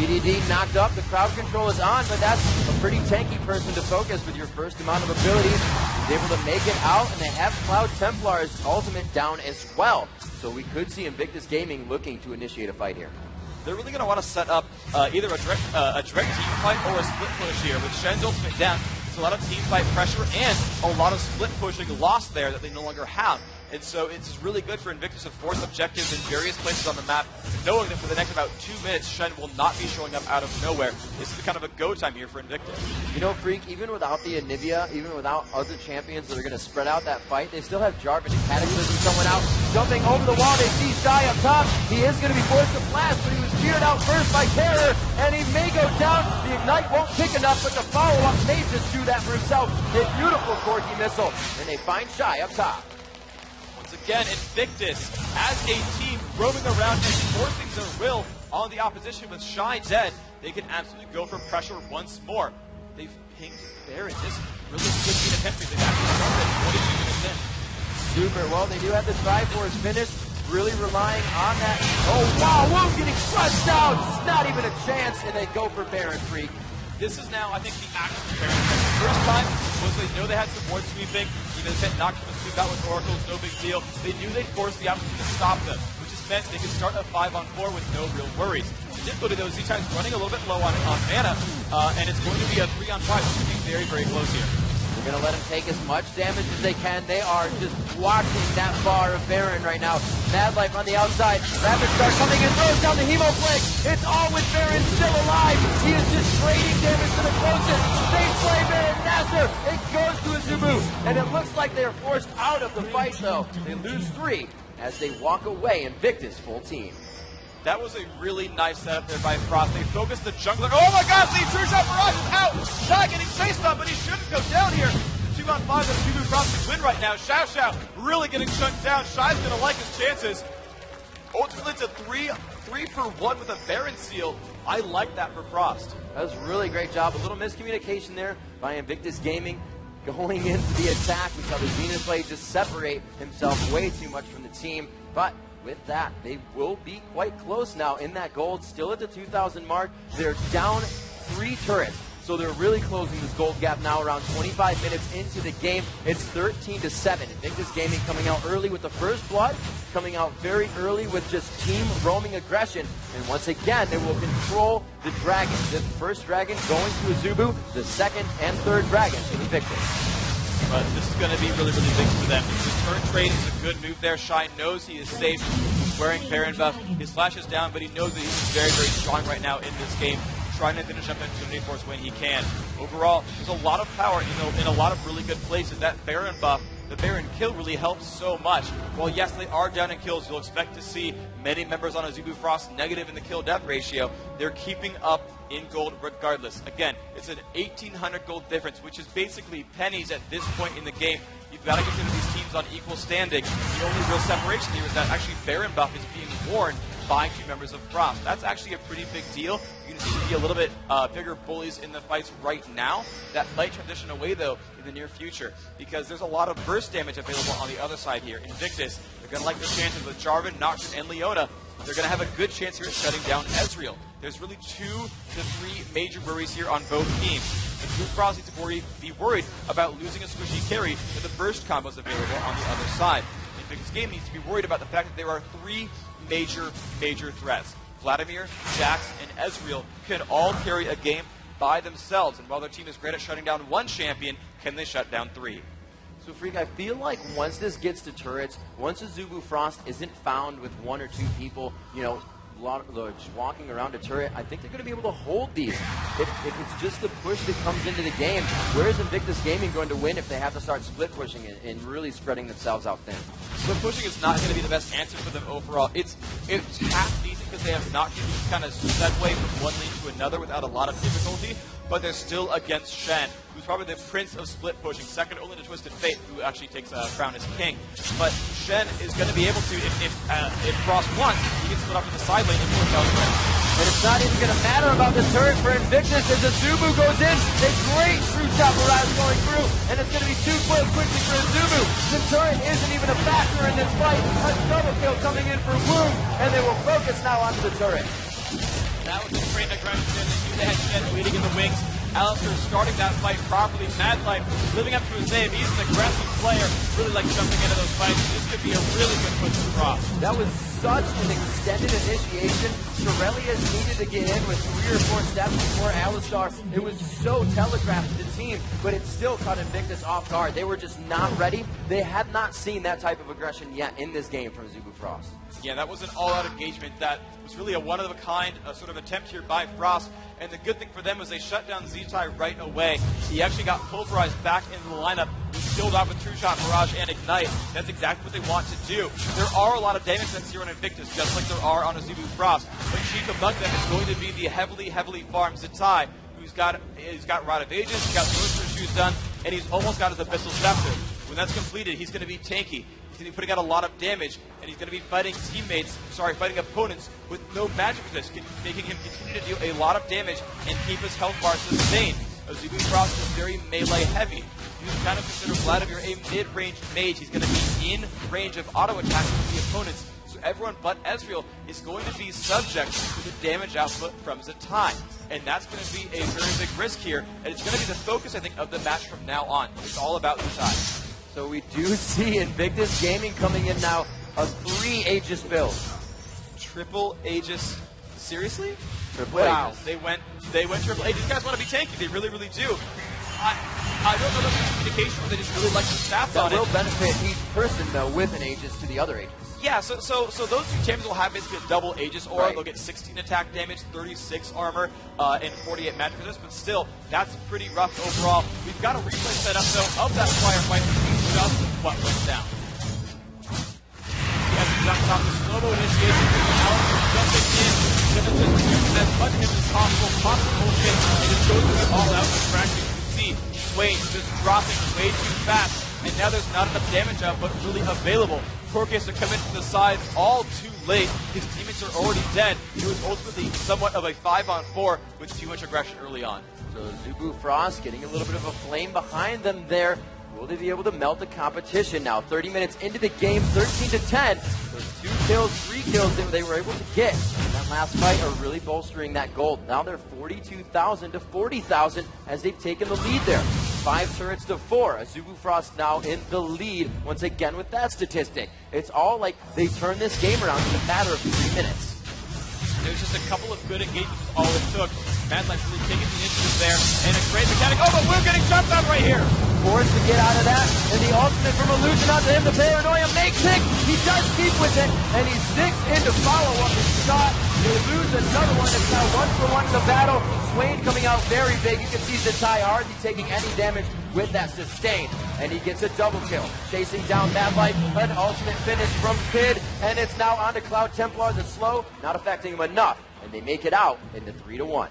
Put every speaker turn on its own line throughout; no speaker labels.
PDD knocked up, the crowd control is on, but that's a pretty tanky person to focus with your first amount of abilities. He's able to make it out, and they have Cloud Templar's ultimate down as well. So we could see Invictus Gaming looking to initiate a fight here.
They're really going to want to set up either a direct team fight or a split push here. With Shen's ultimate down, there's a lot of team fight pressure and a lot of split pushing lost there that they no longer have. And so it's really good for Invictus to force objectives in various places on the map, knowing that for the next about 2 minutes, Shen will not be showing up out of nowhere. This is kind of a go time here for Invictus.
You know, Freak, even without the Anivia, even without other champions that are going to spread out that fight, they still have Jarvan and Cataclysm someone out. Jumping over the wall, they see Shy up top. He is going to be forced to blast, but he was cheered out first by Terror, and he may go down. The Ignite won't pick enough, but the follow-up may just do that for himself. A beautiful Corki missile, and they find Shy up top.
Again, Invictus as a team roaming around and forcing their will on the opposition with Shy dead. They can absolutely go for pressure once more. They've pinged Baron. This really could be an attempt. They've actually started 22 minutes in.
Super. Well, they do have the Triforce finish. Really relying on that. Oh, wow. Woong getting crushed out. It's not even a chance, and they go for Baron, Freak.
This is now, I think, the actual Baron. The first time was they know they had some board sweeping. They sent Nocturne sweep out with Oracles, no big deal. They knew they'd force the opposition to stop them, which is meant they could start a 5-on-4 with no real worries. The difficulty, though, is Zz1tai's running a little bit low on mana, and it's going to be a 3-on-5, which could be very, very close here.
They're going to let him take as much damage as they can. They are just watching that bar of Baron right now. Mad Life on the outside. RapidStar coming in, throws down the Hemo Flick. It's all with Baron still alive. He is just trading damage to the closest. They slay Baron Nasser. It goes to azubu. And it looks like they are forced out of the fight, though. They lose 3 as they walk away. Invictus full team.
That was a really nice setup there by Frost. They focused the jungler. Oh my gosh, the true shot barrage is out! Shy getting faced on, but he shouldn't go down here. 2-on-5 that Zz1tai Frost can win right now. XiaoXiao really getting shut down. Shy's gonna like his chances. Ultimately, it's a 3-for-1 with a Baron seal. I like that for Frost.
That was a really great job. A little miscommunication there by Invictus Gaming. Going into the attack, we saw the Zenith Blade just separate himself way too much from the team. But with that, they will be quite close now in that gold, still at the 2,000 mark. They're down 3 turrets, so they're really closing this gold gap now around 25 minutes into the game. It's 13-7. Invictus Gaming coming out early with the first blood, coming out very early with just team roaming aggression. And once again, they will control the dragon. The first dragon going to azubu, the second and third dragon to Invictus.
But this is going to be really, really big for them. The turn trade is a good move there. Shy knows he is safe. He's wearing Baron buff. His flash is down, but he knows that he's very, very strong right now in this game, trying to finish up Infinity Force when he can. Overall, there's a lot of power in a lot of really good places. That Baron buff, the Baron kill really helps so much. While yes, they are down in kills, you'll expect to see many members on azubu Frost negative in the kill-death ratio. They're keeping up in gold regardless. Again, it's an 1,800 gold difference, which is basically pennies at this point in the game. You've got to consider these teams on equal standing. The only real separation here is that actually Baron buff is being worn by 2 members of Frost. That's actually a pretty big deal. You can see a little bit bigger bullies in the fights right now. That might transition away, though, in the near future, because there's a lot of burst damage available on the other side here. Invictus, they're going to like their chances with Jarvan, Nocturne, and Leona. They're going to have a good chance here at shutting down Ezreal. There's really 2 to 3 major worries here on both teams. The Frost needs to be worried about losing a squishy carry with the burst combos available on the other side. Invictus Game needs to be worried about the fact that there are 3 major threats. Vladimir, Jax, and Ezreal can all carry a game by themselves, and while their team is great at shutting down 1 champion, can they shut down 3?
So, Freak, I feel like once this gets to turrets, once azubu Frost isn't found with 1 or 2 people, you know, just walking around a turret, I think they're going to be able to hold these. If it's just the push that comes into the game, where is Invictus Gaming going to win if they have to start split pushing it and really spreading themselves out thin?
Split pushing is not going to be the best answer for them overall. It's half decent because they have not kind of segue from one lane to another without a lot of difficulty, but they're still against Shen, who's probably the prince of split pushing, second only to Twisted Fate, who actually takes a crown as king. But Shen is going to be able to, if Frost wants, he can split off to the side lane and work out the rest.
And it's not even going to matter about the turret for Invictus as azubu goes in. A great true shot barrage going through, and it's going to be too close quickly for azubu. The turret isn't even a factor in this fight. A double kill coming in for Woong, and they will focus now onto the turret.
That was a great aggression there. They knew they had Shen leading in the wings. Alistair starting that fight properly. Mad Life living up to his name. He's an aggressive player. Really like jumping into those fights. This could be a really good push for Frost.
That was such an extended initiation. Shirelius needed to get in with 3 or 4 steps before Alistar. It was so telegraphed to the team, but it still caught Invictus off guard. They were just not ready. They had not seen that type of aggression yet in this game from Azubu Frost.
Yeah, that was an all-out engagement. That was really a one-of-a-kind sort of attempt here by Frost. And the good thing for them was they shut down Zz1tai right away. He actually got pulverized back into the lineup. He killed off with True Shot, Mirage, and Ignite. That's exactly what they want to do. There are a lot of damage that's here on Invictus, just like there are on Azubu Frost. But chief among them is going to be the heavily farmed Zz1tai, who's got Rod of Ages, he's got Sorcerer's Shoes done, and he's almost got his Abyssal Scepter. When that's completed, he's going to be tanky. He's going to be putting out a lot of damage, and he's going to be fighting opponents with no magic resist, making him continue to do a lot of damage and keep his health bar sustained. Azubu Frost is very melee heavy. You can kind of consider Vladimir a mid-range mage. He's going to be in range of auto attacks with the opponents. So everyone but Ezreal is going to be subject to the damage output from Zz1tai. And that's going to be a very big risk here. And it's going to be the focus, I think, of the match from now on. It's all about Zz1tai.
So we do see Invictus Gaming coming in now, a 3 Aegis build.
Triple Aegis? Seriously?
Triple
wow.
Aegis.
They went triple Aegis. These guys want to be tanky. They really do. I don't know if it's communication or they just really like the stats on it.
That will benefit each person, though, with an Aegis to the other Aegis.
Yeah, so those 2 champions will have basically a double Aegis aura.
Right.
They'll get 16 attack damage, 36 armor, and 48 magic resist, but still, that's pretty rough overall. We've got a replay set up, though, of that firefight. Just what went down. Yes, exactly off the slow-mo initiation. Alistair jumping in, gonna just use as much him as possible, pops the bullshit, and just goes to it all out with fraction. You can see Swain just dropping way too fast, and now there's not enough damage output really available. Corki has to come in from the side all too late. His teammates are already dead. It was ultimately somewhat of a 5-on-4 with too much aggression early on.
So Azubu Frost getting a little bit of a flame behind them there. Will they be able to melt the competition now? 30 minutes into the game, 13-10. Those 2 kills, 3 kills that they were able to get in that last fight are really bolstering that gold. Now they're 42,000 to 40,000 as they've taken the lead there. 5 turrets to 4. Azubu Frost now in the lead once again with that statistic. It's all like they turned this game around in a matter of 3 minutes.
There's just a couple of good engagements, all it took. Mad Life really taking the initiative there, and a great mechanic. Oh, but we're getting jumped on right here.
Forced to get out of that, and the ultimate from Illusion onto him. The paranoia makes it. He does keep with it, and he sticks in to follow up his shot. They lose another one. It's now 1-for-1 in the battle. Swain coming out very big. You can see Zz1tai hardly taking any damage with that sustain, and he gets a double kill. Chasing down Mad Life, an ultimate finish from Kid, and it's now on to Cloud Templar. The slow, not affecting him enough, and they make it out into 3-1.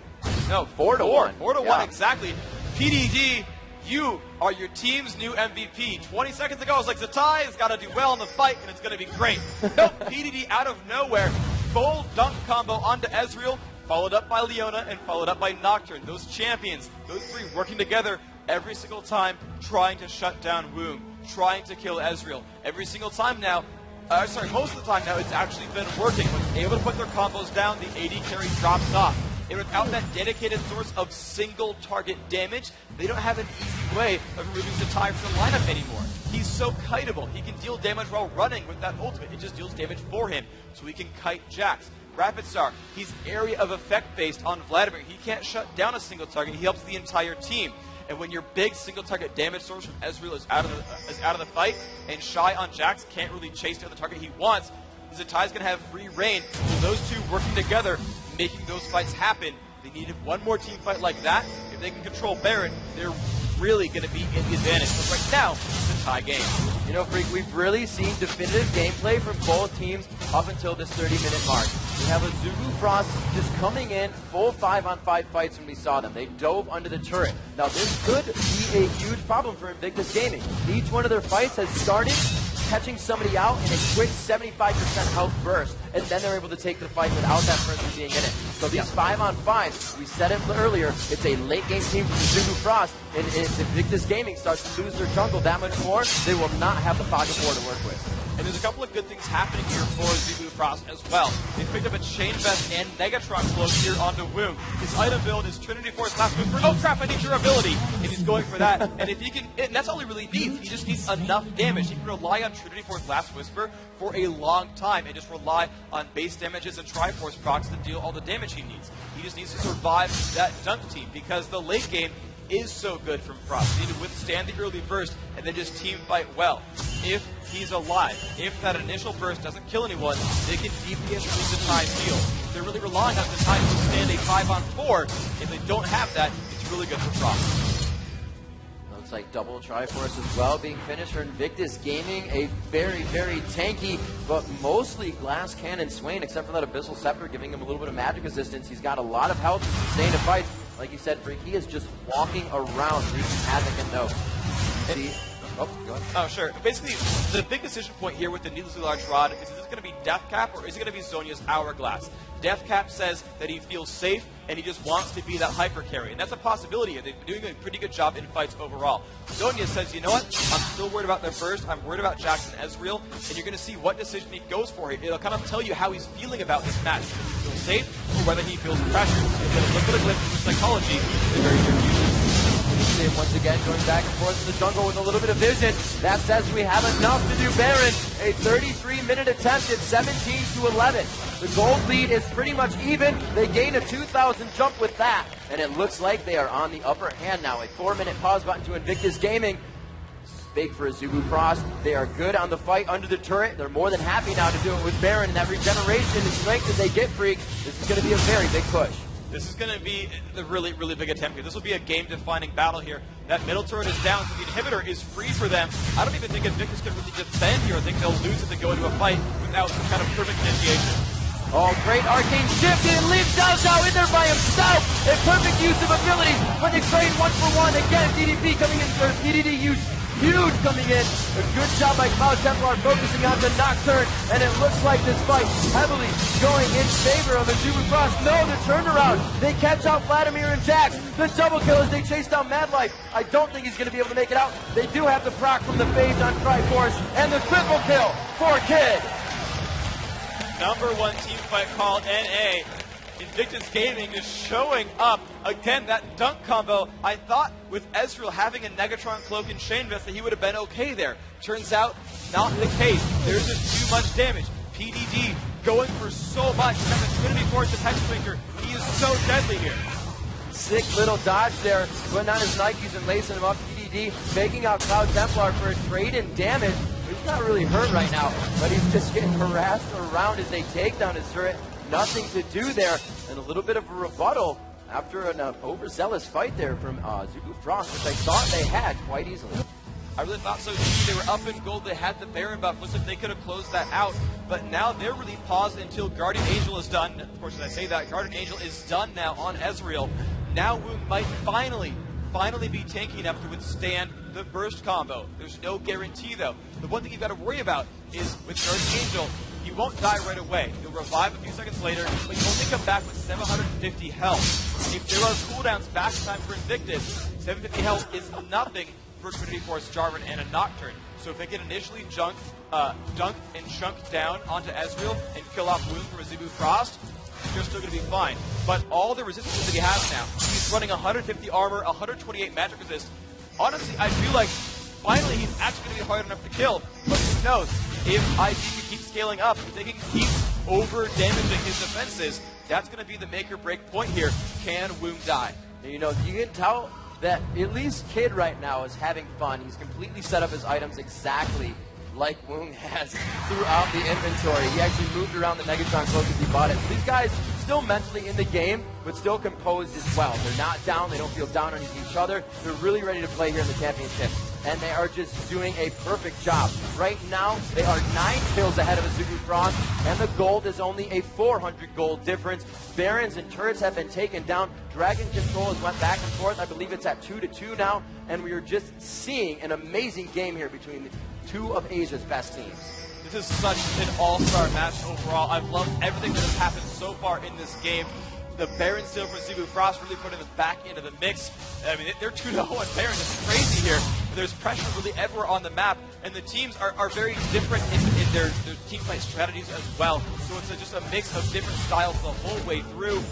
No,
4-1.
4-1, exactly. PDD, you are your team's new MVP. 20 seconds ago, I was like, Zz1tai has got to do well in the fight, and it's going to be great. Nope, PDD out of nowhere. Full dunk combo onto Ezreal, followed up by Leona, and followed up by Nocturne. Those champions, those 3 working together every single time, trying to shut down Woong, trying to kill Ezreal. Every single time now, most of the time now, it's actually been working. When able to put their combos down, the AD carry drops off. And without that dedicated source of single target damage, they don't have an easy way of removing Zz1tai from the lineup anymore. He's so kiteable. He can deal damage while running with that ultimate. It just deals damage for him, so he can kite Jax. RapidStar, he's area of effect based on Vladimir. He can't shut down a single target. He helps the entire team. And when your big single target damage source from Ezreal is out of the fight, and Shy on Jax can't really chase down the target he wants, Zz1tai's going to have free reign. So those 2 working together, making those fights happen. They needed one more team fight like that. If they can control Baron, they're really going to be in the advantage. But right now, it's a tie game.
You know, Freak, we've really seen definitive gameplay from both teams up until this 30-minute mark. We have Azubu Frost just coming in, full 5-on-5 fights when we saw them. They dove under the turret. Now, this could be a huge problem for Invictus Gaming. Each one of their fights has started catching somebody out in a quick 75% health burst, and then they're able to take the fight without that person being in it. So these 5-on-5s, we said it earlier, it's a late game team for Azubu Frost, and if Invictus Gaming starts to lose their jungle that much more, they will not have the pocket war to work with.
And there's a couple of good things happening here for Zz1tai Frost as well. They picked up a Chain Vest and Negatron Cloak here onto Woong. His item build is Trinity Force Last Whisper. Oh crap, I need durability! And he's going for that. And if he can, and that's all he really needs. He just needs enough damage. He can rely on Trinity Force Last Whisper for a long time and just rely on base damages and Triforce procs to deal all the damage he needs. He just needs to survive that dunk team because the late game is so good from Frost. You need to withstand the early burst and then just team fight well. If he's alive, if that initial burst doesn't kill anyone, they can DPS through the time field. They're really relying on the time to stand a 5-on-4. If they don't have that, it's really good for Frost.
Looks like double Triforce as well being finished for Invictus Gaming. A very, very tanky, but mostly Glass Cannon Swain, except for that Abyssal Scepter giving him a little bit of magic resistance. He's got a lot of health to sustain the fights. Like you said, Freak, he is just walking around wreaking havoc and no. Oh, go ahead.
Oh, sure. Basically, the big decision point here with the needlessly large rod is this going to be Death Cap or is it going to be Zhonya's Hourglass? Death Cap says that he feels safe and he just wants to be that hyper carry, and that's a possibility. They've been doing a pretty good job in fights overall. Zhonya says, you know what? I'm still worried about their burst. I'm worried about Jackson Ezreal, and you're going to see what decision he goes for here. It'll kind of tell you how he's feeling about this match. Whether he feels safe or whether he feels pressure. It's going to look at a glimpse of psychology in the very near future.
Once again, going back and forth in the jungle with a little bit of vision. That says we have enough to do Baron. A 33-minute attempt at 17-11. The gold lead is pretty much even. They gain a 2,000 jump with that. And it looks like they are on the upper hand now. A 4-minute pause button to Invictus Gaming. Big for Zz1tai Frost. They are good on the fight under the turret. They're more than happy now to do it with Baron. And that regeneration and strength that they get, Freak, this is going to be a very big push.
This is going to be the really, really big attempt here. This will be a game-defining battle here. That middle turret is down, so the inhibitor is free for them. I don't even think Invictus can really defend here. I think they'll lose if they go into a fight without some kind of perfect initiation.
Oh, great arcane shift, and leaves XiaoXiao in there by himself. A perfect use of abilities, but they trade 1-for-1. Again, DDP coming in for PDD use. Huge coming in. A good job by Cloud Templar focusing on the Nocturne, and it looks like this fight heavily going in favor of Zz1tai Frost. No, the turnaround. They catch out Vladimir and Jax. The double kill as they chase down Mad Life. I don't think he's going to be able to make it out. They do have the proc from the phase on Triforce, and the triple kill for Kid.
#1 team fight called NA. Invictus Gaming is showing up. Again, that dunk combo, I thought with Ezreal having a Negatron Cloak and Chain Vest that he would have been okay there. Turns out, not the case. There's just too much damage. PDD going for so much. He's got the Trinity Force and Hexbreaker. He is so deadly here.
Sick little dodge there, putting on his Nikes and lacing him up. PDD faking out Cloud Templar for a trade in damage. He's not really hurt right now, but he's just getting harassed around as they take down his turret. Nothing to do there, and a little bit of a rebuttal after an overzealous fight there from Zz1tai Frost, which I thought they had quite easily.
I really thought so too. They were up in gold, they had the Baron buff. Looks like they could have closed that out, but now they're really paused until Guardian Angel is done. Of course, as I say that, Guardian Angel is done now on Ezreal. Now Woong might finally be tanky enough to withstand the burst combo. There's no guarantee though. The one thing you've got to worry about is with Guardian Angel, you won't die right away. You'll revive a few seconds later, but you only come back with 750 health. If there are cooldowns back time for Invictus, 750 health is nothing for Trinity Force, Jarvan, and a Nocturne. So if they can initially dunk and chunk down onto Ezreal and kill off Woong from a Zz1tai Frost, you're still going to be fine. But all the resistances that he has now, he's running 150 armor, 128 magic resist. Honestly, I feel like finally he's actually going to be hard enough to kill. But who knows? If IG can keep scaling up, if they can keep over-damaging his defenses, that's going to be the make-or-break point here. Can Woong die?
You know, you can tell that at least Kid right now is having fun. He's completely set up his items exactly like Woong has throughout the inventory. He actually moved around the Negatron Cloak as he bought it. So these guys still mentally in the game, but still composed as well. They're not down. They don't feel down on each other. They're really ready to play here in the championship. And they are just doing a perfect job. Right now, they are 9 kills ahead of Zz1tai Frost, and the gold is only a 400 gold difference. Barons and turrets have been taken down. Dragon Control has went back and forth. I believe it's at 2-2 now, and we are just seeing an amazing game here between the two of Asia's best teams.
This is such an all-star match overall. I've loved everything that has happened so far in this game. The Baron steal from Zz1tai Frost really putting them back into the mix. I mean, they're 2-0 on Baron. It's crazy here. There's pressure really everywhere on the map, and the teams are very different in their team fight strategies as well. So it's just a mix of different styles the whole way through.